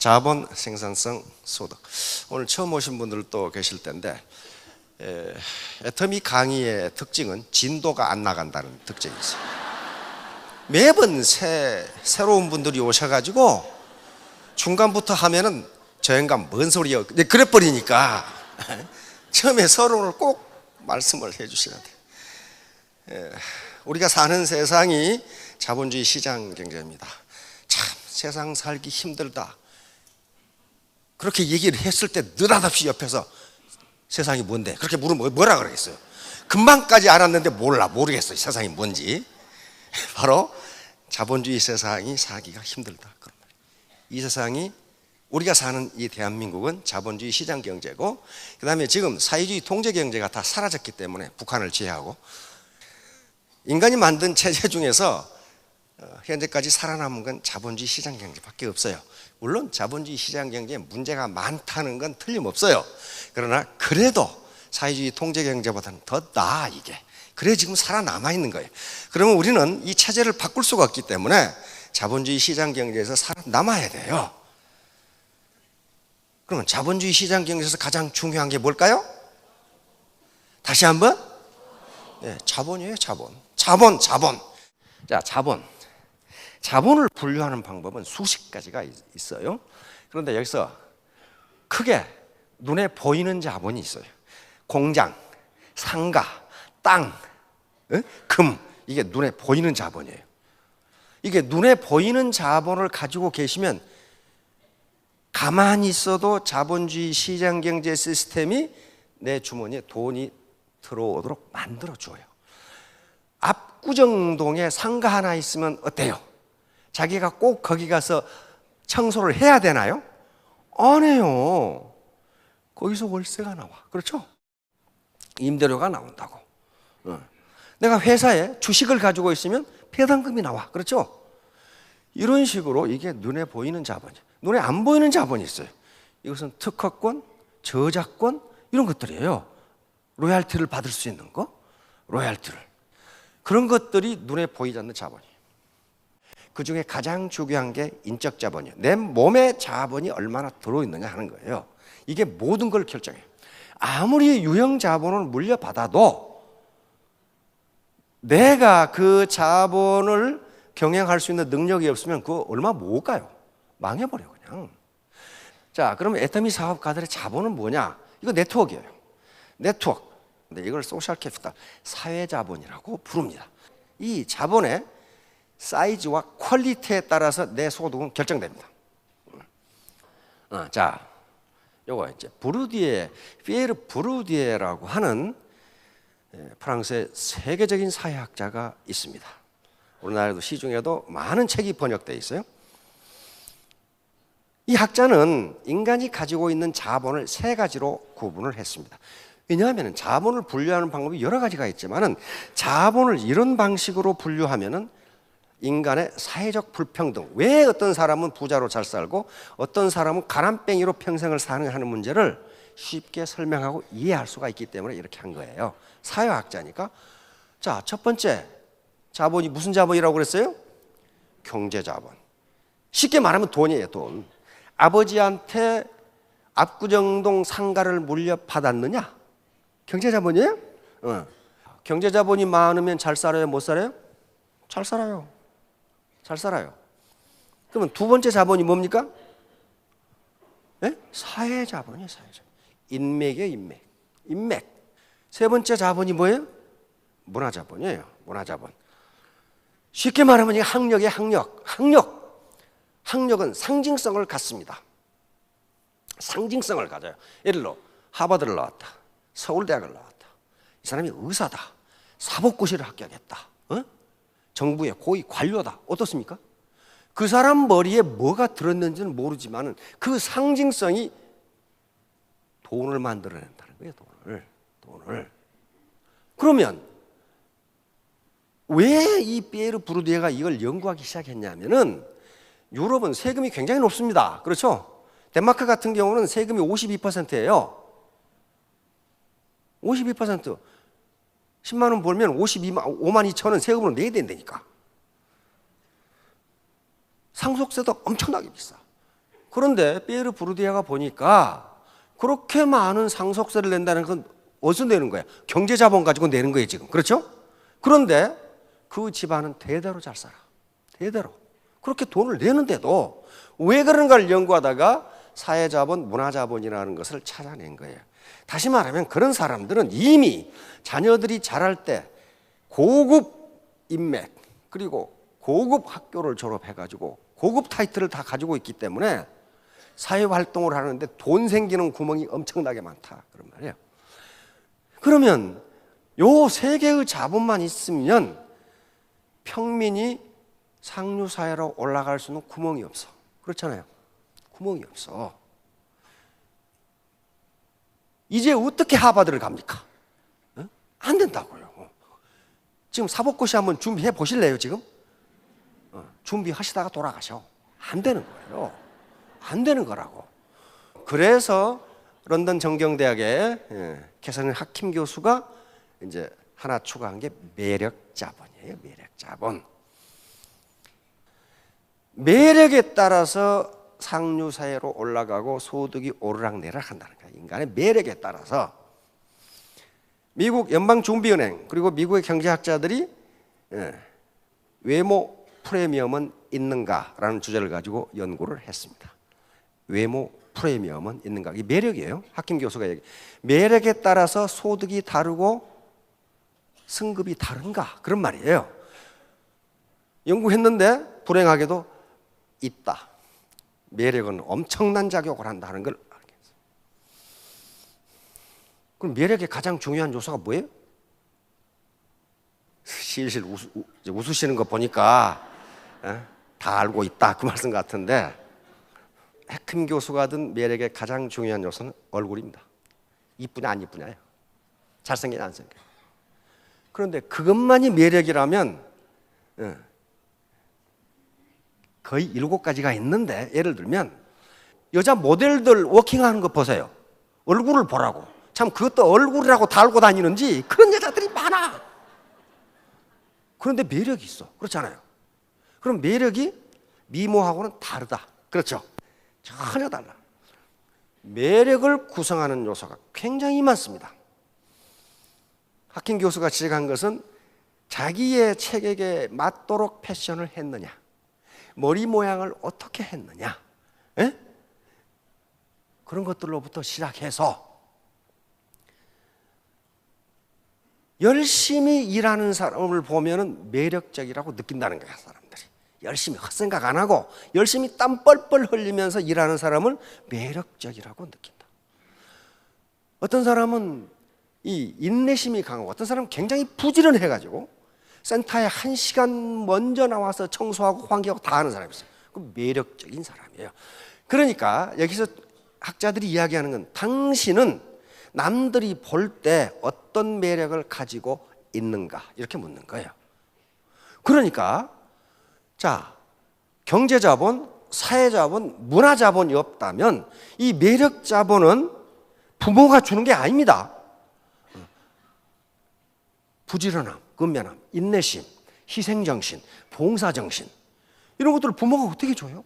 자본, 생산성, 소득. 오늘 처음 오신 분들도 계실 텐데 애터미 강의의 특징은 진도가 안 나간다는 특징이 있어요. 매번 새로운 분들이 오셔가지고 중간부터 하면은 저 인간 뭔 소리야 그래 버리니까 처음에 서론을 꼭 말씀을 해 주셔야 돼요. 우리가 사는 세상이 자본주의 시장 경제입니다. 참 세상 살기 힘들다 그렇게 얘기를 했을 때 느닷없이 옆에서 세상이 뭔데 그렇게 물으면 뭐라 그러겠어요? 금방까지 알았는데 모르겠어요 세상이 뭔지. 바로 자본주의 세상이 살기가 힘들다 그런 말이에요. 이 세상이 우리가 사는 이 대한민국은 자본주의 시장 경제고, 그 다음에 지금 사회주의 통제 경제가 다 사라졌기 때문에 북한을 제외하고 인간이 만든 체제 중에서 현재까지 살아남은 건 자본주의 시장 경제밖에 없어요. 물론 자본주의 시장 경제에 문제가 많다는 건 틀림없어요. 그러나 그래도 사회주의 통제 경제보다는 더 나아 이게. 그래 지금 살아남아 있는 거예요. 그러면 우리는 이 체제를 바꿀 수가 없기 때문에 자본주의 시장 경제에서 살아남아야 돼요. 그러면 자본주의 시장 경제에서 가장 중요한 게 뭘까요? 다시 한번? 네, 자본이에요, 자본. 자본. 자, 자본을 분류하는 방법은 수십 가지가 있어요. 그런데 여기서 크게 눈에 보이는 자본이 있어요. 공장, 상가, 땅, 금, 이게 눈에 보이는 자본이에요. 이게 눈에 보이는 자본을 가지고 계시면 가만히 있어도 자본주의 시장 경제 시스템이 내 주머니에 돈이 들어오도록 만들어줘요. 압구정동에 상가 하나 있으면 어때요? 자기가 꼭 거기 가서 청소를 해야 되나요? 안 해요. 거기서 월세가 나와. 그렇죠? 임대료가 나온다고. 내가 회사에 주식을 가지고 있으면 배당금이 나와. 그렇죠? 이런 식으로 이게 눈에 보이는 자본이에요. 눈에 안 보이는 자본이 있어요. 이것은 특허권, 저작권 이런 것들이에요. 로얄티를 받을 수 있는 거, 로얄티를. 그런 것들이 눈에 보이지 않는 자본이에요. 그중에 가장 중요한 게 인적 자본이에요. 내 몸에 자본이 얼마나 들어있느냐 하는 거예요. 이게 모든 걸 결정해요. 아무리 유형 자본을 물려받아도 내가 그 자본을 경영할 수 있는 능력이 없으면 그거 얼마 못 가요. 망해버려 그냥. 자, 그러면 애터미 사업가들의 자본은 뭐냐? 이거 네트워크예요. 네트워크. 근데 이걸 소셜 캐피탈, 사회 자본이라고 부릅니다. 이 자본의 사이즈와 퀄리티에 따라서 내 소득은 결정됩니다. 자, 요거 이제 피에르 부르디에라고 하는 프랑스의 세계적인 사회학자가 있습니다. 우리나라에도 시중에도 많은 책이 번역되어 있어요. 이 학자는 인간이 가지고 있는 자본을 세 가지로 구분을 했습니다. 왜냐하면 자본을 분류하는 방법이 여러 가지가 있지만 자본을 이런 방식으로 분류하면 인간의 사회적 불평등, 왜 어떤 사람은 부자로 잘 살고 어떤 사람은 가난뱅이로 평생을 사는 하는 문제를 쉽게 설명하고 이해할 수가 있기 때문에 이렇게 한 거예요. 사회학자니까. 자, 첫 번째 자본이 무슨 자본이라고 그랬어요? 경제자본. 쉽게 말하면 돈이에요, 돈. 아버지한테 압구정동 상가를 물려받았느냐? 경제자본이에요? 경제자본이 많으면 잘 살아요, 못 살아요? 잘 살아요. 잘 살아요. 그러면 두 번째 자본이 뭡니까? 네? 사회자본이에요, 사회자본. 인맥이에요, 인맥. 세 번째 자본이 뭐예요? 문화자본이에요, 문화자본. 쉽게 말하면 이게 학력이에요, 학력은 상징성을 갖습니다. 상징성을 가져요. 예를 들어 하버드를 나왔다, 서울대학을 나왔다. 이 사람이 의사다, 사법고시를 합격했다, 정부의 고위 관료다. 어떻습니까? 그 사람 머리에 뭐가 들었는지는 모르지만 그 상징성이 돈을 만들어낸다는 거예요. 돈을. 그러면 왜 이 피에르 부르디에가 이걸 연구하기 시작했냐면은 유럽은 세금이 굉장히 높습니다. 그렇죠? 덴마크 같은 경우는 세금이 52%예요. 52%. 10만 원 벌면 5만 2천 원 세금으로 내야 된다니까. 상속세도 엄청나게 비싸. 그런데 피에르 부르디아가 보니까 그렇게 많은 상속세를 낸다는 건 어디서 내는 거야? 경제자본 가지고 내는 거예요 지금. 그렇죠? 그런데 그 집안은 대대로 잘 살아. 대대로. 그렇게 돈을 내는데도 왜 그런가를 연구하다가 사회자본, 문화자본이라는 것을 찾아낸 거예요. 다시 말하면 그런 사람들은 이미 자녀들이 자랄 때 고급 인맥 그리고 고급 학교를 졸업해가지고 고급 타이틀을 다 가지고 있기 때문에 사회활동을 하는데 돈 생기는 구멍이 엄청나게 많다 그런 말이에요. 그러면 요 세 개의 자본만 있으면 평민이 상류사회로 올라갈 수는 구멍이 없어. 그렇잖아요. 구멍이 없어. 이제 어떻게 하버드를 갑니까? 안 된다고요. 지금 사법고시 한번 준비해 보실래요 지금? 준비하시다가 돌아가셔. 안 되는 거예요. 안 되는 거라고. 그래서 런던 정경대학의 개선인 하킴 교수가 이제 하나 추가한 게 매력자본이에요. 매력자본. 매력에 따라서 상류사회로 올라가고 소득이 오르락내리락 한다는 거예요. 인간의 매력에 따라서. 미국 연방준비은행 그리고 미국의 경제학자들이 외모 프리미엄은 있는가라는 주제를 가지고 연구를 했습니다. 외모 프리미엄은 있는가? 이게 매력이에요. 하킴 교수가 얘기. 매력에 따라서 소득이 다르고 승급이 다른가? 그런 말이에요. 연구했는데 불행하게도 있다. 매력은 엄청난 작용을 한다는 걸 알겠어요. 그럼 매력의 가장 중요한 요소가 뭐예요? 실실 웃으시는 거 보니까 다 알고 있다 그 말씀 같은데 하킴 교수가 든 매력의 가장 중요한 요소는 얼굴입니다. 이쁘냐 안 이쁘냐예요. 잘생기냐 안 생겨. 그런데 그것만이 매력이라면 거의 7가지가 있는데 예를 들면 여자 모델들 워킹하는 거 보세요. 얼굴을 보라고. 참 그것도 얼굴이라고 달고 다니는지 그런 여자들이 많아. 그런데 매력이 있어. 그렇잖아요. 그럼 매력이 미모하고는 다르다. 그렇죠? 전혀 달라. 매력을 구성하는 요소가 굉장히 많습니다. 하킴 교수가 지적한 것은 자기의 체격에 맞도록 패션을 했느냐, 머리 모양을 어떻게 했느냐, 그런 것들로부터 시작해서 열심히 일하는 사람을 보면 매력적이라고 느낀다는 거야. 사람들이 열심히 헛생각 안 하고 열심히 땀 뻘뻘 흘리면서 일하는 사람을 매력적이라고 느낀다. 어떤 사람은 이 인내심이 강하고 어떤 사람은 굉장히 부지런해가지고 센터에 1시간 먼저 나와서 청소하고 환기하고 다 하는 사람이 있어요. 그 매력적인 사람이에요. 그러니까 여기서 학자들이 이야기하는 건 당신은 남들이 볼 때 어떤 매력을 가지고 있는가 이렇게 묻는 거예요. 그러니까 자, 경제자본, 사회자본, 문화자본이 없다면 이 매력자본은 부모가 주는 게 아닙니다. 부지런함, 근면함, 인내심, 희생정신, 봉사정신 이런 것들을 부모가 어떻게 줘요?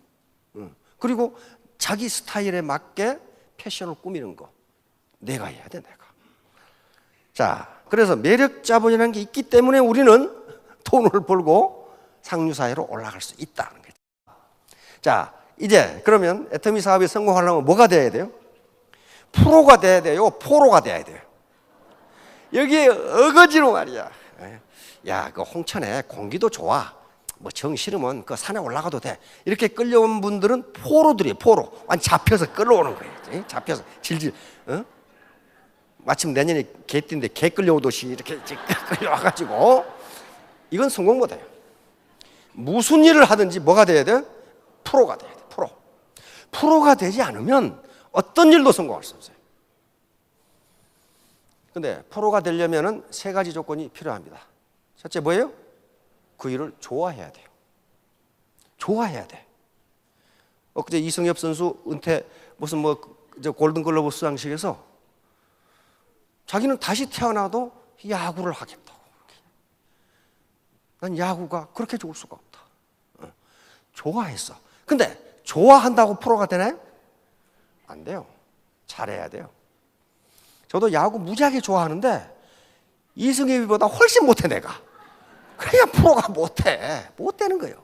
그리고 자기 스타일에 맞게 패션을 꾸미는 거 내가 해야 돼. 내가. 자, 그래서 매력자본이라는 게 있기 때문에 우리는 돈을 벌고 상류사회로 올라갈 수 있다는 거죠. 자, 이제 그러면 애터미 사업이 성공하려면 뭐가 돼야 돼요? 프로가 돼야 돼요? 포로가 돼야 돼요? 여기에 어거지로 말이야. 야, 그 홍천에 공기도 좋아. 뭐 정 싫으면 그 산에 올라가도 돼. 이렇게 끌려온 분들은 포로들이에요. 포로. 완전 잡혀서 끌어오는 거예요. 잡혀서 질질. 마침 내년에 개띠인데 개 끌려오듯이 이렇게 끌려와가지고 이건 성공 못해요. 무슨 일을 하든지 뭐가 돼야 돼? 프로가 돼야 돼. 프로. 프로가 되지 않으면 어떤 일도 성공할 수 없어요. 근데 프로가 되려면은 3가지 조건이 필요합니다. 첫째 뭐예요? 그 일을 좋아해야 돼요. 좋아해야 돼. 엊그제 이승엽 선수 은퇴 무슨 뭐 골든글러브 수상식에서 자기는 다시 태어나도 야구를 하겠다고. 난 야구가 그렇게 좋을 수가 없다. 좋아했어. 근데 좋아한다고 프로가 되나요? 안 돼요. 잘해야 돼요. 저도 야구 무지하게 좋아하는데 이승엽보다 훨씬 못해 내가. 그냥 프로가 못해. 못 되는 거예요.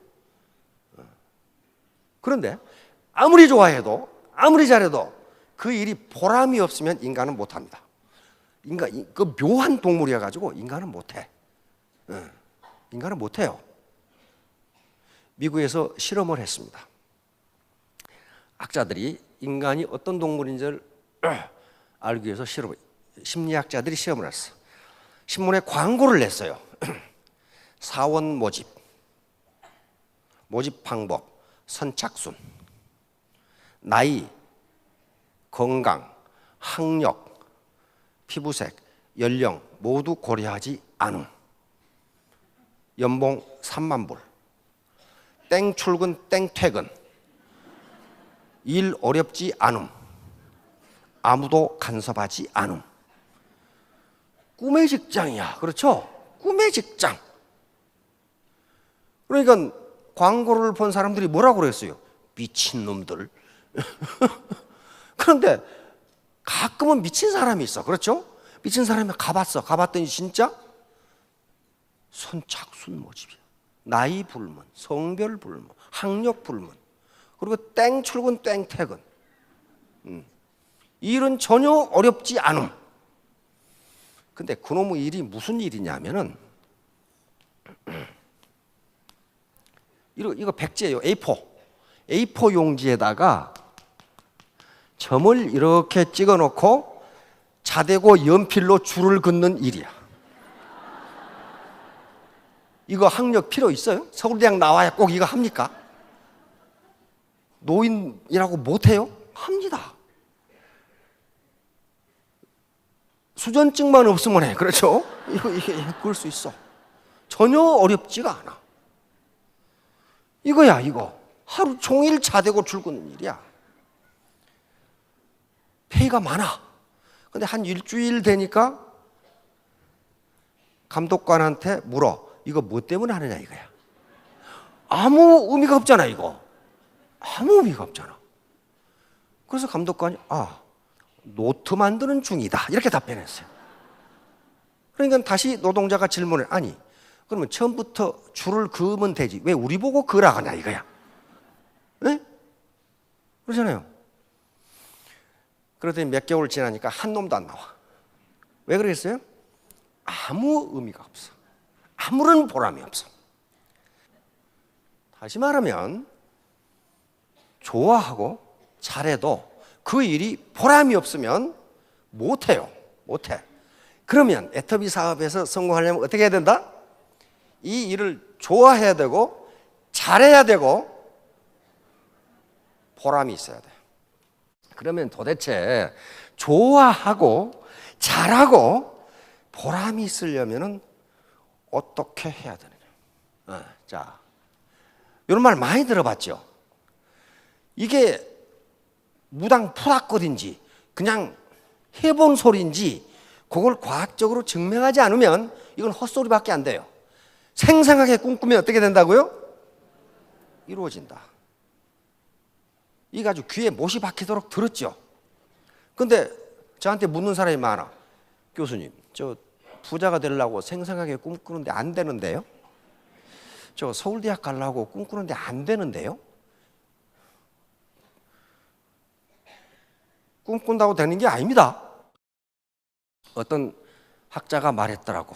그런데 아무리 좋아해도 아무리 잘해도 그 일이 보람이 없으면 인간은 못합니다. 인간 그 묘한 동물이어 가지고 인간은 못해. 인간은 못해요. 미국에서 실험을 했습니다. 학자들이 인간이 어떤 동물인지를 알기 위해서 심리학자들이 실험을 했어. 신문에 광고를 냈어요. 사원 모집 방법, 선착순, 나이, 건강, 학력, 피부색, 연령 모두 고려하지 않음. 연봉 3만 불. 땡 출근 땡 퇴근. 일 어렵지 않음. 아무도 간섭하지 않음. 꿈의 직장이야. 그렇죠? 꿈의 직장. 그러니까 광고를 본 사람들이 뭐라고 그랬어요? 미친놈들. 그런데 가끔은 미친 사람이 있어. 그렇죠? 미친 사람이 가봤더니 진짜 선착순 모집이야. 나이 불문, 성별 불문, 학력 불문, 그리고 땡 출근 땡 퇴근. 일은 전혀 어렵지 않음. 근데 그놈의 일이 무슨 일이냐면은 이거 백지예요. A4 용지에다가 점을 이렇게 찍어놓고 자대고 연필로 줄을 긋는 일이야. 이거 학력 필요 있어요? 서울대학 나와야 꼭 이거 합니까? 노인이라고 못해요? 합니다. 수전증만 없으면 해. 그렇죠? 이게 그럴 수 있어. 전혀 어렵지가 않아. 이거야, 이거. 하루 종일 자대고 출근하는 일이야. 페이가 많아. 근데 한 일주일 되니까 감독관한테 물어. 이거 뭐 때문에 하느냐 이거야. 아무 의미가 없잖아, 이거. 아무 의미가 없잖아. 그래서 감독관이 노트 만드는 중이다. 이렇게 답변했어요. 그러니까 다시 노동자가 질문을 아니, 그러면 처음부터 줄을 그으면 되지. 왜 우리 보고 그으라 하냐 이거야. 네? 그러잖아요. 그러더니 몇 개월 지나니까 한 놈도 안 나와. 왜 그러겠어요? 아무 의미가 없어. 아무런 보람이 없어. 다시 말하면 좋아하고 잘해도 그 일이 보람이 없으면 못해요. 못해. 그러면 애터미 사업에서 성공하려면 어떻게 해야 된다? 이 일을 좋아해야 되고 잘해야 되고 보람이 있어야 돼. 그러면 도대체 좋아하고 잘하고 보람이 있으려면 어떻게 해야 되느냐? 자, 이런 말 많이 들어봤죠? 이게 무당 푸닥거린지 그냥 해본 소리인지 그걸 과학적으로 증명하지 않으면 이건 헛소리밖에 안 돼요. 생생하게 꿈꾸면 어떻게 된다고요? 이루어진다. 이거 아주 귀에 못이 박히도록 들었죠? 근데 저한테 묻는 사람이 많아. 교수님, 저 부자가 되려고 생생하게 꿈꾸는데 안 되는데요? 저 서울대학 가려고 꿈꾸는데 안 되는데요? 꿈꾼다고 되는 게 아닙니다. 어떤 학자가 말했더라고.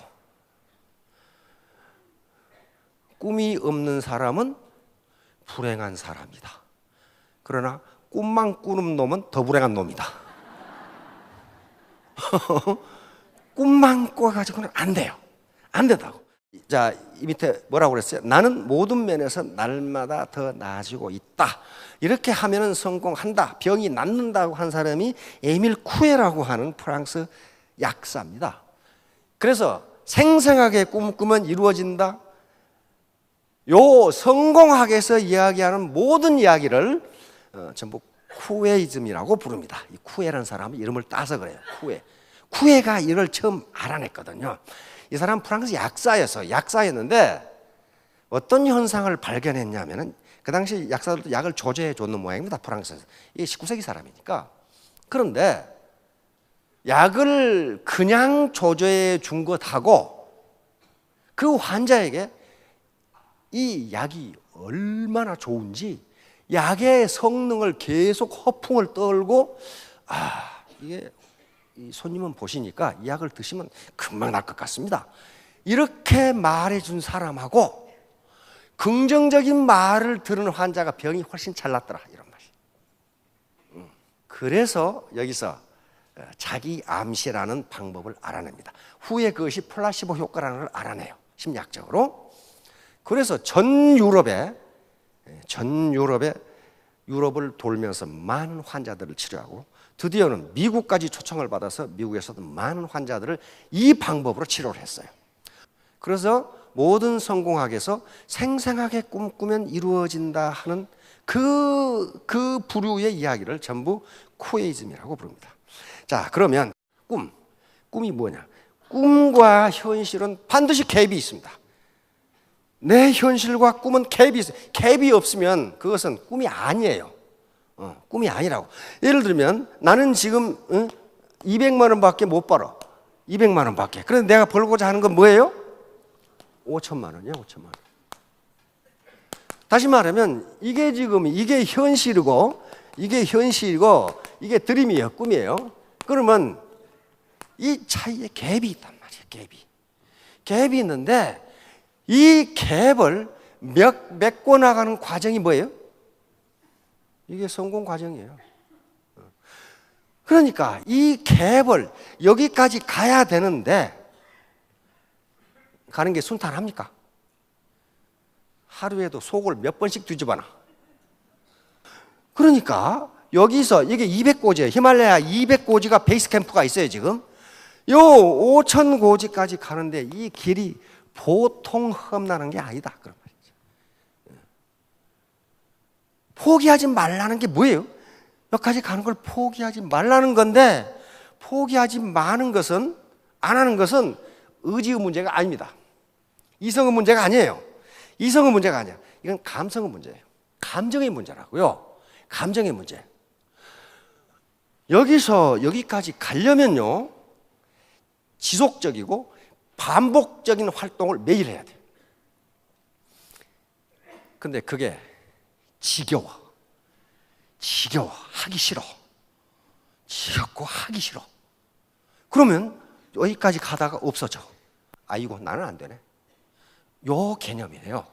꿈이 없는 사람은 불행한 사람이다. 그러나 꿈만 꾸는 놈은 더 불행한 놈이다. 꿈만 꿔가지고는 안 돼요. 안 된다고. 자, 이 밑에 뭐라고 그랬어요? 나는 모든 면에서 날마다 더 나아지고 있다. 이렇게 하면은 성공한다. 병이 낫는다고 한 사람이 에밀 쿠에라고 하는 프랑스 약사입니다. 그래서 생생하게 꿈꾸면 이루어진다. 요 성공학에서 이야기하는 모든 이야기를 전부 쿠에이즘이라고 부릅니다. 이 쿠에라는 사람은 이름을 따서 그래요. 쿠에가 이걸 처음 알아냈거든요. 이 사람 프랑스 약사였는데 어떤 현상을 발견했냐면은 그 당시 약사들도 약을 조제해 줬는 모양입니다. 프랑스에서. 이게 19세기 사람이니까 그런데 약을 그냥 조저해 준 것하고 그 환자에게 이 약이 얼마나 좋은지 약의 성능을 계속 허풍을 떨고 이게 이 손님은 보시니까 이 약을 드시면 금방 날 것 같습니다. 이렇게 말해준 사람하고 긍정적인 말을 들은 환자가 병이 훨씬 잘 낫더라 이런 말이. 그래서 여기서 자기 암시라는 방법을 알아냅니다. 후에 그것이 플라시보 효과라는 걸 알아내요. 심리학적으로. 그래서 전 유럽을 돌면서 많은 환자들을 치료하고 드디어는 미국까지 초청을 받아서 미국에서도 많은 환자들을 이 방법으로 치료를 했어요. 그래서 모든 성공학에서 생생하게 꿈꾸면 이루어진다 하는 그 부류의 이야기를 전부 쿠에이즘이라고 부릅니다. 자, 그러면 꿈이 뭐냐? 꿈과 현실은 반드시 갭이 있습니다. 내 현실과 꿈은 갭이 있어요. 갭이 없으면 그것은 꿈이 아니에요. 꿈이 아니라고. 예를 들면 나는 지금 200만 원밖에 못 벌어. 200만 원밖에. 그런데 내가 벌고자 하는 건 뭐예요? 5천만 원이야, 5천만 원. 다시 말하면 이게 현실이고 이게 드림이에요, 꿈이에요. 그러면 이 차이에 갭이 있단 말이에요, 갭이 있는데 이 갭을 메꿔나가는 과정이 뭐예요? 이게 성공 과정이에요. 그러니까 이 갭을 여기까지 가야 되는데 가는 게 순탄합니까? 하루에도 속을 몇 번씩 뒤집어놔. 그러니까 여기서 이게 200고지예요. 히말라야 200고지가 베이스 캠프가 있어요, 지금. 요 5,000고지까지 가는데 이 길이 보통 험난한 게 아니다. 그런 말이죠. 포기하지 말라는 게 뭐예요? 여기까지 가는 걸 포기하지 말라는 건데 포기하지 마는 것은 안 하는 것은 의지의 문제가 아닙니다. 이성의 문제가 아니에요. 이성의 문제가 아니야. 이건 감성의 문제예요. 감정의 문제라고요. 감정의 문제. 여기서 여기까지 가려면요 지속적이고 반복적인 활동을 매일 해야 돼요. 근데 그게 지겨워. 하기 싫어. 지겹고 하기 싫어. 그러면 여기까지 가다가 없어져. 아이고 나는 안 되네. 요 개념이에요.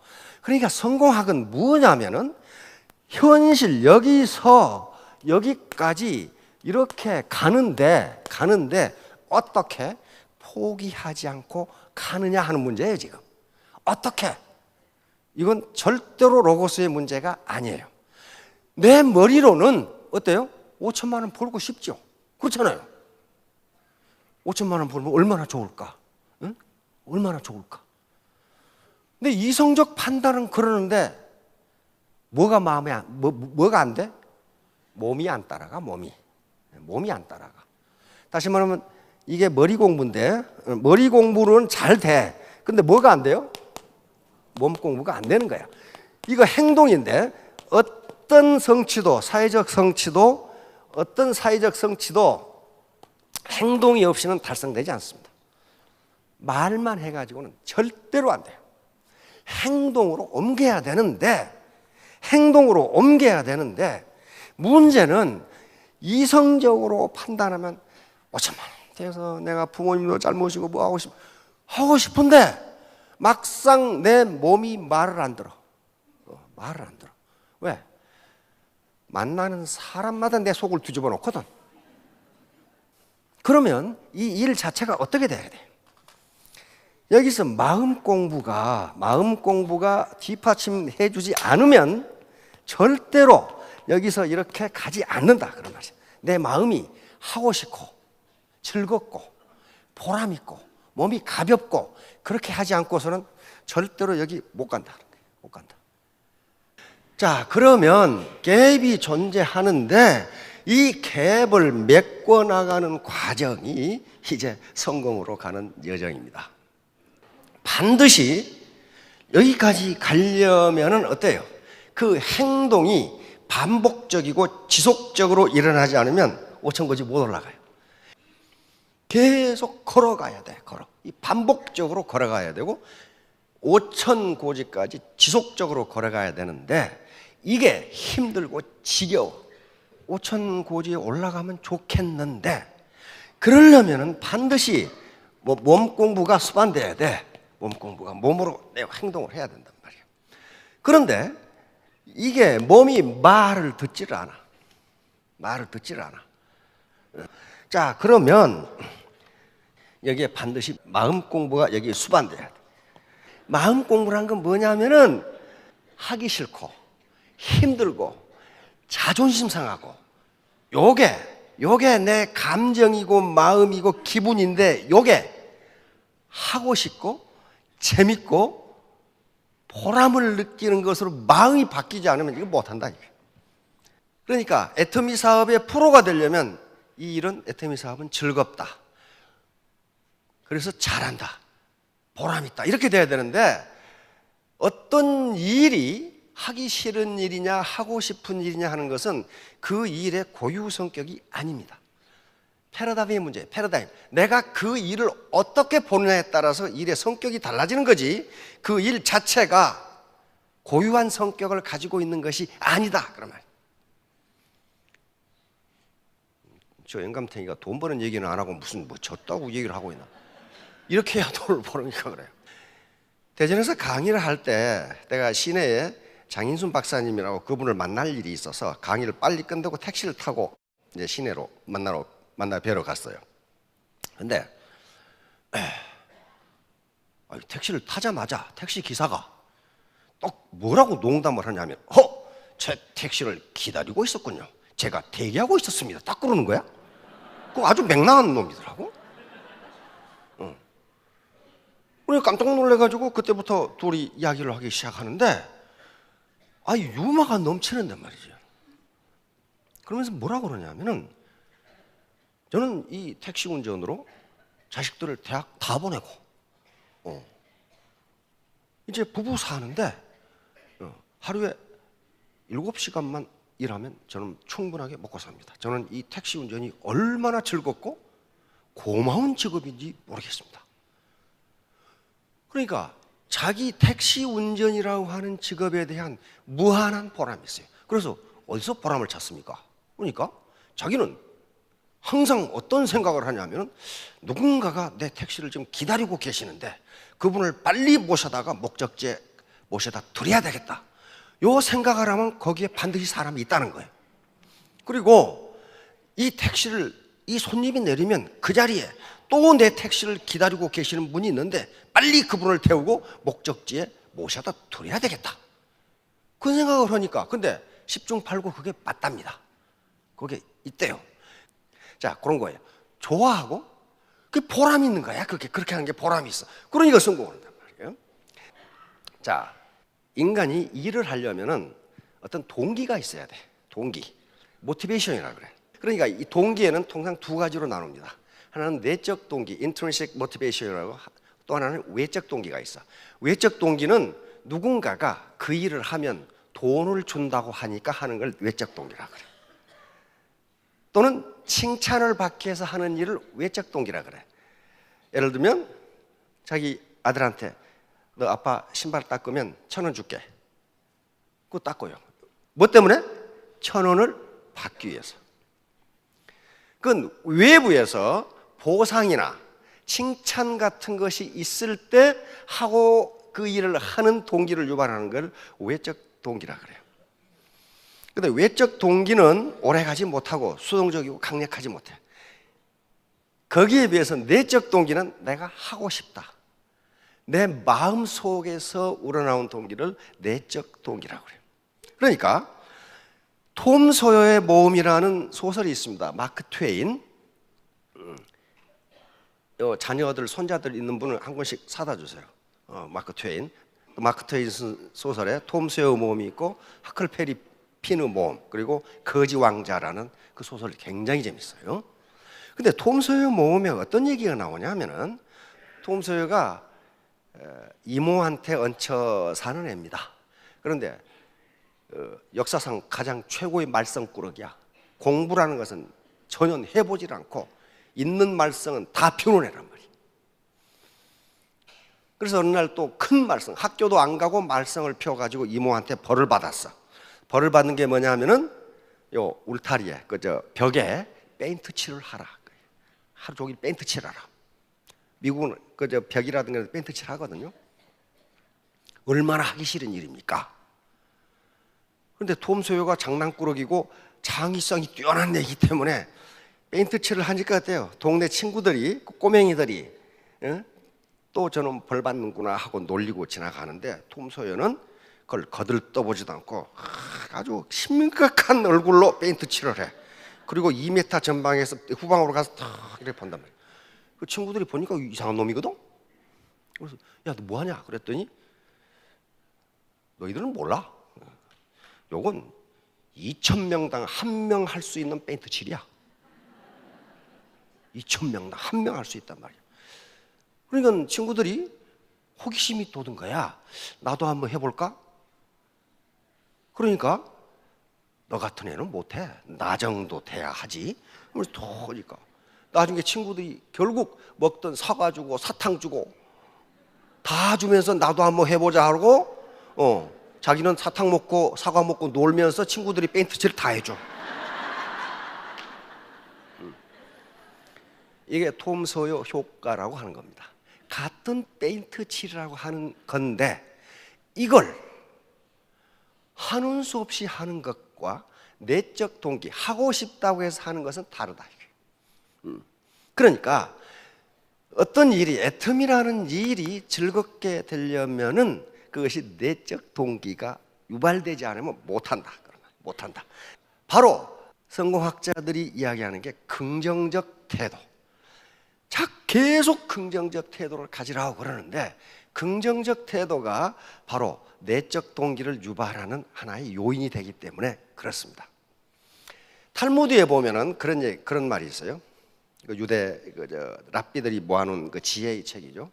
그러니까 성공학은 뭐냐면은 현실 여기서 여기까지 이렇게 가는데 어떻게 포기하지 않고 가느냐 하는 문제예요, 지금. 어떻게? 이건 절대로 로고스의 문제가 아니에요. 내 머리로는 어때요? 5천만 원 벌고 싶죠. 그렇잖아요. 5천만 원 벌면 얼마나 좋을까? 응? 얼마나 좋을까? 근데 이성적 판단은 그러는데 뭐가 뭐가 안 돼? 몸이 안 따라가, 몸이 안 따라가. 다시 말하면 이게 머리 공부인데 머리 공부는 잘 돼. 근데 뭐가 안 돼요? 몸 공부가 안 되는 거야. 이거 행동인데 어떤 사회적 성취도 행동이 없이는 달성되지 않습니다. 말만 해가지고는 절대로 안 돼요. 행동으로 옮겨야 되는데 문제는 이성적으로 판단하면 5천만 원 돼서 내가 부모님도 잘 모시고 뭐 하고 싶은데 막상 내 몸이 말을 안 들어. 왜? 만나는 사람마다 내 속을 뒤집어 놓거든. 그러면 이 일 자체가 어떻게 돼야 돼? 여기서 마음 공부가 뒷받침해 주지 않으면 절대로 여기서 이렇게 가지 않는다 그런 말이에요. 내 마음이 하고 싶고 즐겁고 보람 있고 몸이 가볍고 그렇게 하지 않고서는 절대로 여기 못 간다. 자, 그러면 갭이 존재하는데 이 갭을 메꿔 나가는 과정이 이제 성공으로 가는 여정입니다. 반드시 여기까지 가려면은 어때요? 그 행동이 반복적이고 지속적으로 일어나지 않으면 5,000고지 못 올라가요. 계속 걸어가야 돼. 이 반복적으로 걸어가야 되고 5,000고지까지 지속적으로 걸어가야 되는데 이게 힘들고 지겨워. 5,000고지에 올라가면 좋겠는데 그러려면 반드시 몸 공부가 수반돼야 돼. 몸 공부가 몸으로 내가 행동을 해야 된단 말이에요. 그런데 이게 몸이 말을 듣지를 않아. 말을 듣지를 않아. 자, 그러면 여기에 반드시 마음 공부가 여기에 수반돼야 돼. 마음 공부란 건 뭐냐면은 하기 싫고 힘들고 자존심 상하고 요게 내 감정이고 마음이고 기분인데 요게 하고 싶고 재밌고 보람을 느끼는 것으로 마음이 바뀌지 않으면 이거 못한다. 그러니까 애터미 사업의 프로가 되려면 이 일은 애터미 사업은 즐겁다. 그래서 잘한다. 보람있다. 이렇게 돼야 되는데 어떤 일이 하기 싫은 일이냐 하고 싶은 일이냐 하는 것은 그 일의 고유 성격이 아닙니다. 패러다임의 문제예요. 패러다임. 내가 그 일을 어떻게 보느냐에 따라서 일의 성격이 달라지는 거지 그 일 자체가 고유한 성격을 가지고 있는 것이 아니다. 그러면 저 영감탱이가 돈 버는 얘기는 안 하고 무슨 졌다고 얘기를 하고 있나. 이렇게 해야 돈을 벌으니까 그래요. 대전에서 강의를 할 때 내가 시내에 장인순 박사님이라고 그분을 만날 일이 있어서 강의를 빨리 끝내고 택시를 타고 이제 시내로 만나 뵈러 갔어요. 근데 택시를 타자마자 택시 기사가 딱 뭐라고 농담을 하냐면 제 택시를 기다리고 있었군요. 제가 대기하고 있었습니다. 딱 그러는 거야. 그거 아주 맹랑한 놈이더라고. 우리 깜짝 놀래가지고 그때부터 둘이 이야기를 하기 시작하는데 유머가 넘치는단 말이죠. 그러면서 뭐라고 그러냐면은 저는 이 택시 운전으로 자식들을 대학 다 보내고 이제 부부 사는데 하루에 7시간만 일하면 저는 충분하게 먹고 삽니다. 저는 이 택시 운전이 얼마나 즐겁고 고마운 직업인지 모르겠습니다. 그러니까 자기 택시 운전이라고 하는 직업에 대한 무한한 보람이 있어요. 그래서 어디서 보람을 찾습니까? 그러니까 자기는 항상 어떤 생각을 하냐면 누군가가 내 택시를 지금 기다리고 계시는데 그분을 빨리 모셔다가 목적지에 모셔다 드려야 되겠다. 요 생각을 하면 거기에 반드시 사람이 있다는 거예요. 그리고 이 손님이 내리면 그 자리에 또 내 택시를 기다리고 계시는 분이 있는데 빨리 그분을 태우고 목적지에 모셔다 드려야 되겠다. 그 생각을 하니까 근데 10중 8구 그게 맞답니다. 그게 있대요. 자, 그런 거예요. 좋아하고 그게 보람이 있는 거야. 그렇게 하는 게 보람이 있어. 그러니까 성공한단 말이에요. 자, 인간이 일을 하려면은 어떤 동기가 있어야 돼. 동기. 모티베이션이라고 그래. 그러니까 이 동기에는 통상 두 가지로 나눕니다. 하나는 내적 동기, intrinsic motivation이라고, 또 하나는 외적 동기가 있어. 외적 동기는 누군가가 그 일을 하면 돈을 준다고 하니까 하는 걸 외적 동기라고 그래. 또는 칭찬을 받기 위해서 하는 일을 외적 동기라고 그래. 예를 들면 자기 아들한테 너 아빠 신발 닦으면 1,000원 줄게. 그거 닦고요. 뭐 때문에? 1,000원을 받기 위해서. 그건 외부에서 보상이나 칭찬 같은 것이 있을 때 하고 그 일을 하는 동기를 유발하는 걸 외적 동기라 그래요. 근데 외적 동기는 오래가지 못하고 수동적이고 강력하지 못해. 거기에 비해서 내적 동기는 내가 하고 싶다. 내 마음 속에서 우러나온 동기를 내적 동기라고 그래요. 그러니까 톰 소여의 모험이라는 소설이 있습니다. 마크 트웨인. 자녀들, 손자들 있는 분은 한 권씩 사다 주세요. 마크 트웨인. 마크 트웨인 소설에 톰 소여 모험이 있고 하클페리 피느 모험, 그리고 거지 왕자라는 그 소설이 굉장히 재밌어요. 근데 톰 소여 모험에 어떤 얘기가 나오냐면은 톰 소여가 이모한테 얹혀 사는 애입니다. 그런데 역사상 가장 최고의 말썽꾸러기야. 공부라는 것은 전혀 해보질 않고 있는 말썽은 다 펴놓으란 말이에요. 그래서 어느 날 또 큰 말썽, 학교도 안 가고 말썽을 펴가지고 이모한테 벌을 받았어. 벌을 받는 게 뭐냐 하면은 요 울타리에 그저 벽에 페인트 칠을 하라. 하루 종일 페인트 칠하라. 미국은 그저 벽이라든가 페인트 칠하거든요. 얼마나 하기 싫은 일입니까? 그런데 톰 소요가 장난꾸러기고 창의성이 뛰어난 애기 때문에 페인트 칠을 하니까 어때요? 동네 친구들이 꼬맹이들이 또 저는 벌 받는구나 하고 놀리고 지나가는데 톰 소요는 그걸 거들떠보지도 않고 아주 심각한 얼굴로 페인트 칠을 해. 그리고 2m 전방에서 후방으로 가서 탁 이렇게 본단 말이에요. 그 친구들이 보니까 이상한 놈이거든. 그래서 야, 너 뭐하냐? 그랬더니 너희들은 몰라. 요건 2,000명당 1명 할 수 있는 페인트 칠이야. 2,000명당 1명 할 수 있단 말이야. 그러니까 친구들이 호기심이 돋은 거야. 나도 한번 해볼까? 그러니까 너 같은 애는 못해. 나 정도 돼야 하지. 그래서 도니까 나중에 친구들이 결국 먹던 사과 주고 사탕 주고 다 주면서 나도 한번 해보자 하고 자기는 사탕 먹고 사과 먹고 놀면서 친구들이 페인트 칠을 다 해줘. 이게 톰 소요 효과라고 하는 겁니다. 같은 페인트 칠이라고 하는 건데 이걸 하는 수 없이 하는 것과 내적 동기, 하고 싶다고 해서 하는 것은 다르다. 그러니까 어떤 일이, 애텀이라는 일이 즐겁게 되려면은 그것이 내적 동기가 유발되지 않으면 못한다. 못한다. 바로 성공학자들이 이야기하는 게 긍정적 태도. 자, 계속 긍정적 태도를 가지라고 그러는데 긍정적 태도가 바로 내적 동기를 유발하는 하나의 요인이 되기 때문에 그렇습니다. 탈무드에 보면은 그런 말이 있어요. 그 유대 랍비들이 모아놓은 그 지혜의 책이죠.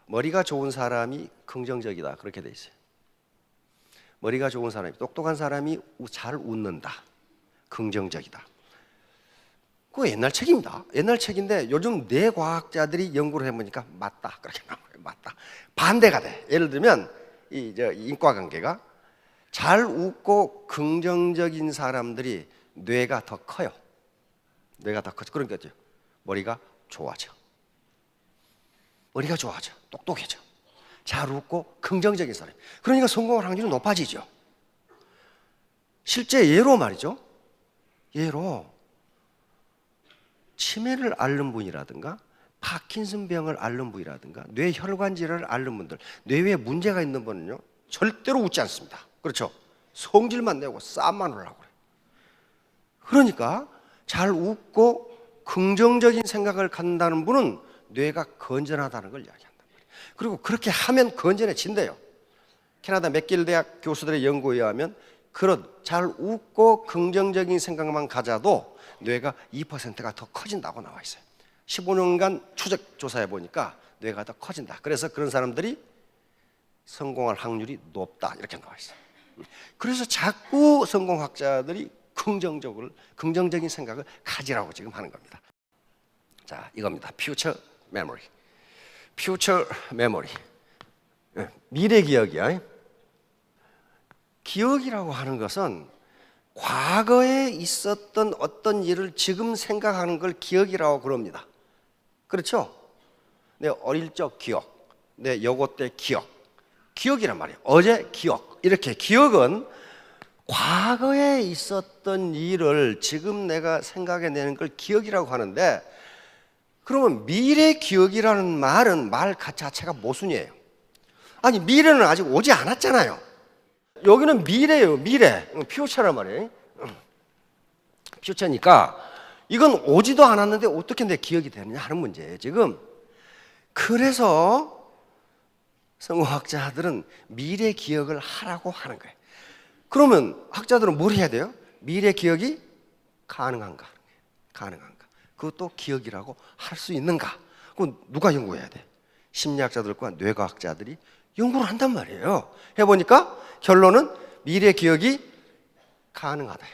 머리가 좋은 사람이 긍정적이다 그렇게 돼 있어요. 머리가 좋은 사람이, 똑똑한 사람이 잘 웃는다, 긍정적이다. 그거 옛날 책입니다. 옛날 책인데 요즘 뇌과학자들이 연구를 해보니까 맞다 그렇게 나와요. 맞다. 반대가 돼. 예를 들면 이 인과관계가 잘 웃고 긍정적인 사람들이 뇌가 더 커요. 뇌가 더 커져. 그러니까 머리가 좋아져. 머리가 좋아져. 똑똑해져. 잘 웃고 긍정적인 사람. 그러니까 성공할 확률이 높아지죠. 실제 예로 말이죠. 예로 치매를 앓는 분이라든가 파킨슨 병을 앓는 분이라든가 뇌혈관 질환을 앓는 분들, 뇌에 문제가 있는 분은요 절대로 웃지 않습니다. 그렇죠? 성질만 내고 싸움만 하려고 그래요. 그러니까 잘 웃고 긍정적인 생각을 갖는다는 분은 뇌가 건전하다는 걸 이야기한단 말이에요. 그리고 그렇게 하면 건전해진대요. 캐나다 맥길 대학 교수들의 연구에 의하면 그런 잘 웃고 긍정적인 생각만 가져도 뇌가 2%가 더 커진다고 나와 있어요. 15년간 추적 조사해 보니까 뇌가 더 커진다. 그래서 그런 사람들이 성공할 확률이 높다 이렇게 나와 있어요. 그래서 자꾸 성공학자들이 긍정적인 생각을 가지라고 지금 하는 겁니다. 자, 이겁니다. 퓨처 메모리. 퓨처 메모리. 미래 기억이야. 기억이라고 하는 것은 과거에 있었던 어떤 일을 지금 생각하는 걸 기억이라고 그럽니다. 그렇죠? 내 어릴 적 기억, 내 여고 때 기억, 기억이란 말이에요. 어제 기억. 이렇게 기억은 과거에 있었던 일을 지금 내가 생각해내는 걸 기억이라고 하는데 그러면 미래 기억이라는 말은 말 자체가 모순이에요. 아니 미래는 아직 오지 않았잖아요. 여기는 미래예요. 미래. 퓨처란 말이에요. 퓨처니까 이건 오지도 않았는데 어떻게 내 기억이 되느냐 하는 문제예요 지금. 그래서 성공학자들은 미래 기억을 하라고 하는 거예요. 그러면 학자들은 뭘 해야 돼요? 미래 기억이 가능한가? 가능한가? 그것도 기억이라고 할 수 있는가? 그건 누가 연구해야 돼? 심리학자들과 뇌과학자들이 연구를 한단 말이에요. 해보니까 결론은 미래 기억이 가능하다.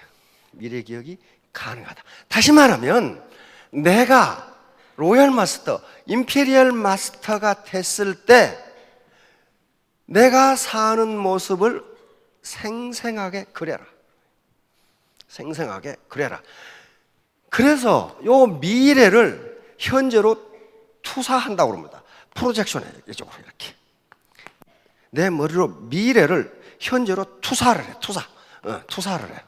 미래 기억이 가능하다. 다시 말하면 내가 로얄 마스터, 임페리얼 마스터가 됐을 때 내가 사는 모습을 생생하게 그려라. 생생하게 그려라. 그래서 요 미래를 현재로 투사한다고 합니다. 프로젝션에 이쪽으로 이렇게. 내 머리로 미래를 현재로 투사를 해. 투사를 해.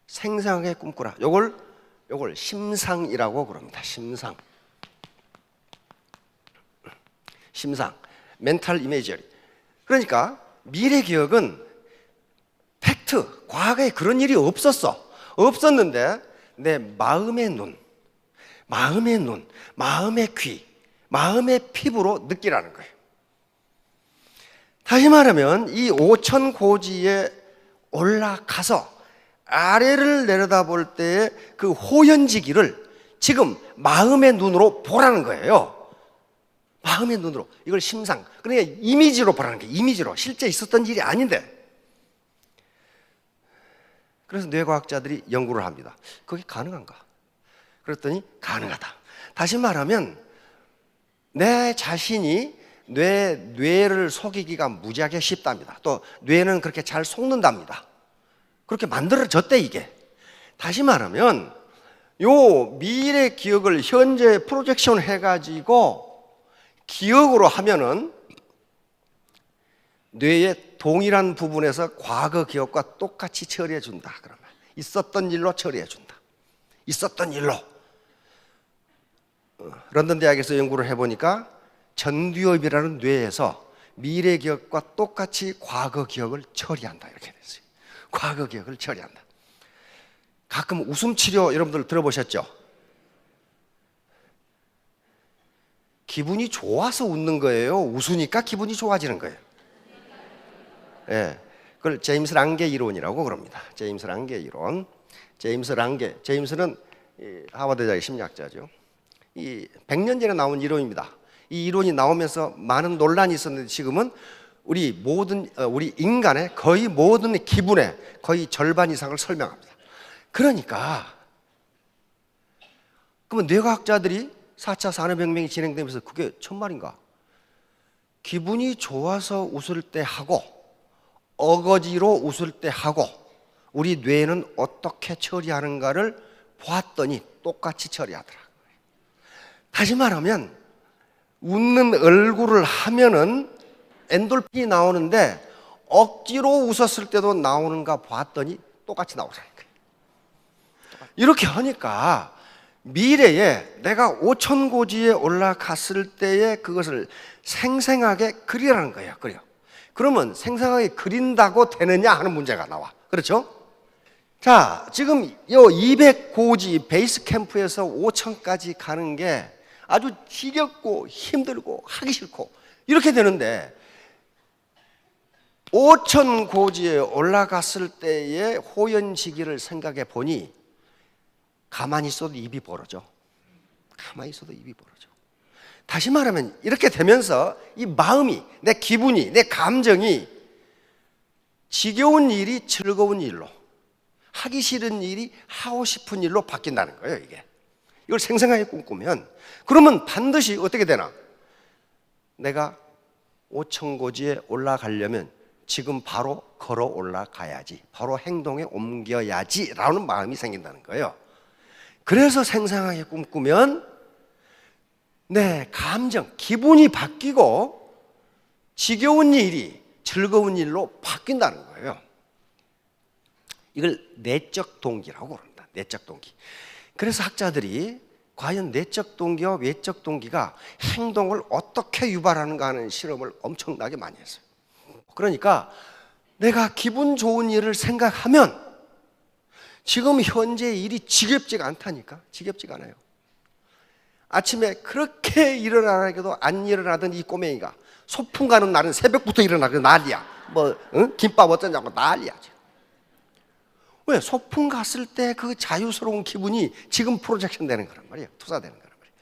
생생하게 꿈꾸라. 요걸 심상이라고 그럽니다. 심상. 멘탈 이미지리. 그러니까 미래 기억은 팩트, 과거에 그런 일이 없었는데 내 마음의 눈, 마음의 귀, 마음의 피부로 느끼라는 거예요. 다시 말하면 이 오천고지에 올라가서 아래를 내려다볼 때의 그 호연지기를 지금 마음의 눈으로 보라는 거예요. 마음의 눈으로. 이걸 심상. 그러니까 이미지로 보라는 거예요. 이미지로. 실제 있었던 일이 아닌데. 그래서 뇌과학자들이 연구를 합니다. 그게 가능한가? 그랬더니 가능하다. 다시 말하면 내 자신이 뇌를 속이기가 무지하게 쉽답니다. 또 뇌는 그렇게 잘 속는답니다. 그렇게 만들어졌대 이게. 다시 말하면 요 미래 기억을 현재 프로젝션 해가지고 기억으로 하면은 뇌의 동일한 부분에서 과거 기억과 똑같이 처리해 준다. 그러면 있었던 일로 처리해 준다. 있었던 일로. 런던 대학에서 연구를 해보니까 전두엽이라는 뇌에서 미래 기억과 똑같이 과거 기억을 처리한다. 이렇게 됐어요. 과거 기억을 처리한다. 가끔 웃음 치료 여러분들 들어보셨죠? 기분이 좋아서 웃는 거예요? 웃으니까 기분이 좋아지는 거예요? 예, 그걸 제임스 랑게 이론이라고 그럽니다. 제임스 랑게 이론. 제임스는 하버드 대학의 심리학자죠. 이 100년 전에 나온 이론입니다. 이 이론이 나오면서 많은 논란이 있었는데 지금은 우리 인간의 거의 모든 기분의 거의 절반 이상을 설명합니다. 그러니까 그러면 뇌과학자들이 4차 산업혁명이 진행되면서 그게 천말인가? 기분이 좋아서 웃을 때 하고 어거지로 웃을 때 하고 우리 뇌는 어떻게 처리하는가를 보았더니 똑같이 처리하더라고요. 다시 말하면 웃는 얼굴을 하면은 엔돌핀이 나오는데 억지로 웃었을 때도 나오는가 봤더니 똑같이 나오더라는 거예요. 이렇게 하니까 미래에 내가 오천고지에 올라갔을 때에 그것을 생생하게 그리라는 거예요. 그러면 생생하게 그린다고 되느냐 하는 문제가 나와. 그렇죠? 자, 지금 이 200고지 베이스 캠프에서 5천까지 가는 게 아주 지겹고 힘들고 하기 싫고 이렇게 되는데 5천고지에 올라갔을 때의 호연지기를 생각해 보니 가만히 있어도 입이 벌어져. 다시 말하면 이렇게 되면서 이 마음이, 내 기분이, 내 감정이 지겨운 일이 즐거운 일로, 하기 싫은 일이 하고 싶은 일로 바뀐다는 거예요. 이걸 생생하게 꿈꾸면 그러면 반드시 어떻게 되나? 내가 오천고지에 올라가려면 지금 바로 걸어 올라가야지, 바로 행동에 옮겨야지 라는 마음이 생긴다는 거예요. 그래서 생생하게 꿈꾸면 내 감정, 기분이 바뀌고 지겨운 일이 즐거운 일로 바뀐다는 거예요. 이걸 내적 동기라고 합니다. 내적 동기. 그래서 학자들이 과연 내적 동기와 외적 동기가 행동을 어떻게 유발하는가 하는 실험을 엄청나게 많이 했어요. 그러니까 내가 기분 좋은 일을 생각하면 지금 현재 일이 지겹지가 않다니까. 지겹지가 않아요. 아침에 그렇게 일어나라고도 안 일어나던 이 꼬맹이가 소풍 가는 날은 새벽부터 일어나고 난리야. 김밥 어쩌냐고 난리야. 왜? 소풍 갔을 때 그 자유스러운 기분이 지금 프로젝션 되는 거란 말이에요. 투사되는 거란 말이에요.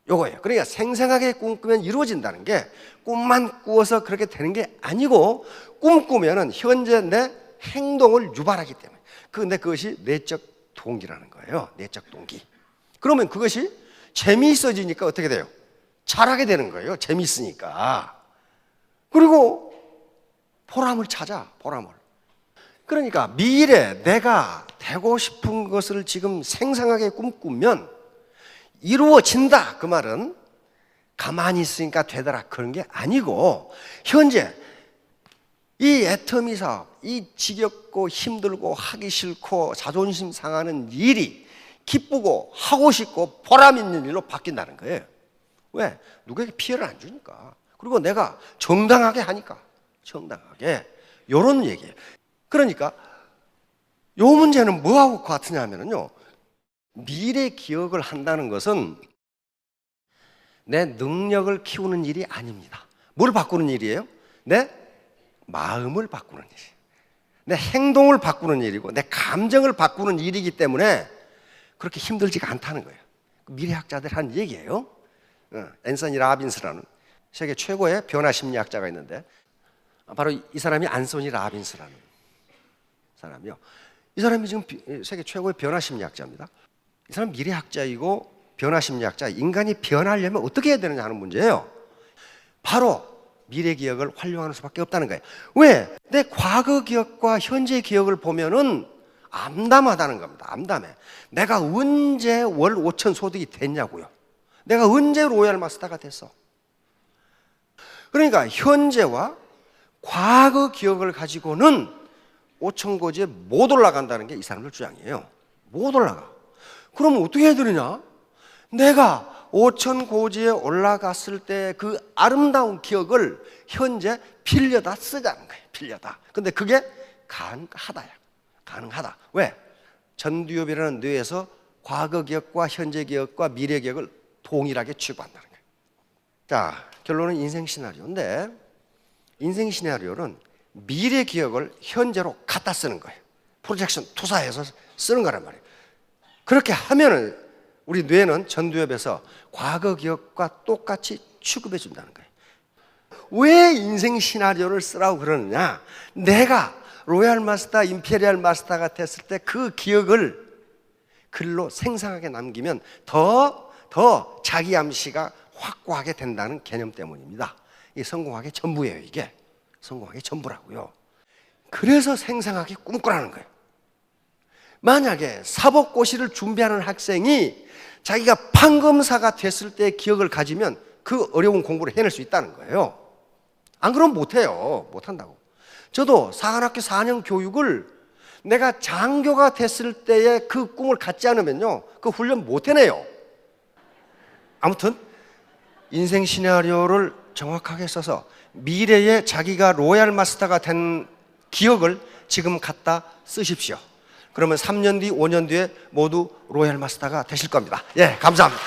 요거예요. 그러니까 생생하게 꿈꾸면 이루어진다는 게 꿈만 꾸어서 그렇게 되는 게 아니고 꿈꾸면은 현재 내 행동을 유발하기 때문에. 근데 그것이 내적 동기라는 거예요. 내적 동기. 그러면 그것이 재미있어지니까 어떻게 돼요? 잘하게 되는 거예요. 재미있으니까. 그리고 보람을 찾아, 보람을. 그러니까 미래 내가 되고 싶은 것을 지금 생생하게 꿈꾸면 이루어진다. 그 말은 가만히 있으니까 되더라 그런 게 아니고, 현재 이 애터미 사업, 이 지겹고 힘들고 하기 싫고 자존심 상하는 일이 기쁘고 하고 싶고 보람 있는 일로 바뀐다는 거예요. 왜? 누구에게 피해를 안 주니까. 그리고 내가 정당하게 하니까. 정당하게. 요런 얘기예요. 그러니까 요 문제는 뭐하고 같으냐 하면요, 미래 기억을 한다는 것은 내 능력을 키우는 일이 아닙니다. 뭘 바꾸는 일이에요? 내 마음을 바꾸는 일이에요. 내 행동을 바꾸는 일이고 내 감정을 바꾸는 일이기 때문에 그렇게 힘들지가 않다는 거예요. 미래학자들 하는 얘기예요. 앤서니 라빈스라는 세계 최고의 변화 심리학자가 있는데, 바로 이 사람이 안소니 라빈스라는 사람이요. 이 사람이 지금 세계 최고의 변화 심리학자입니다. 이 사람 미래학자이고 변화 심리학자. 인간이 변하려면 어떻게 해야 되느냐 하는 문제예요. 바로 미래 기억을 활용하는 수밖에 없다는 거예요. 왜? 내 과거 기억과 현재 기억을 보면은 암담하다는 겁니다. 암담해. 내가 언제 월 5천 소득이 됐냐고요. 내가 언제 로얄 마스터가 됐어. 그러니까 현재와 과거 기억을 가지고는 5천 고지에 못 올라간다는 게 이 사람들 주장이에요. 못 올라가. 그럼 어떻게 해야 되느냐? 내가 5천 고지에 올라갔을 때 그 아름다운 기억을 현재 빌려다 쓰자는 거예요. 빌려다. 근데 그게 가능하다야. 가능하다. 왜? 전두엽이라는 뇌에서 과거 기억과 현재 기억과 미래 기억을 동일하게 취급한다는 거예요. 자, 결론은 인생 시나리오인데, 인생 시나리오는 미래 기억을 현재로 갖다 쓰는 거예요. 프로젝션 투사해서 쓰는 거란 말이에요. 그렇게 하면은 우리 뇌는 전두엽에서 과거 기억과 똑같이 취급해 준다는 거예요. 왜 인생 시나리오를 쓰라고 그러느냐? 내가 로얄 마스터, 임페리얼 마스터가 됐을 때 그 기억을 글로 생생하게 남기면 더 자기 암시가 확고하게 된다는 개념 때문입니다. 이게 성공학의 전부예요. 이게 성공학의 전부라고요. 그래서 생생하게 꿈꾸라는 거예요. 만약에 사법고시를 준비하는 학생이 자기가 판검사가 됐을 때의 기억을 가지면 그 어려운 공부를 해낼 수 있다는 거예요. 안 그러면 못해요. 못한다고. 저도 사관학교 4년 교육을 내가 장교가 됐을 때의 그 꿈을 갖지 않으면요, 그 훈련 못 해내요. 아무튼 인생 시나리오를 정확하게 써서 미래에 자기가 로얄 마스터가 된 기억을 지금 갖다 쓰십시오. 그러면 3년 뒤, 5년 뒤에 모두 로얄 마스터가 되실 겁니다. 예, 감사합니다.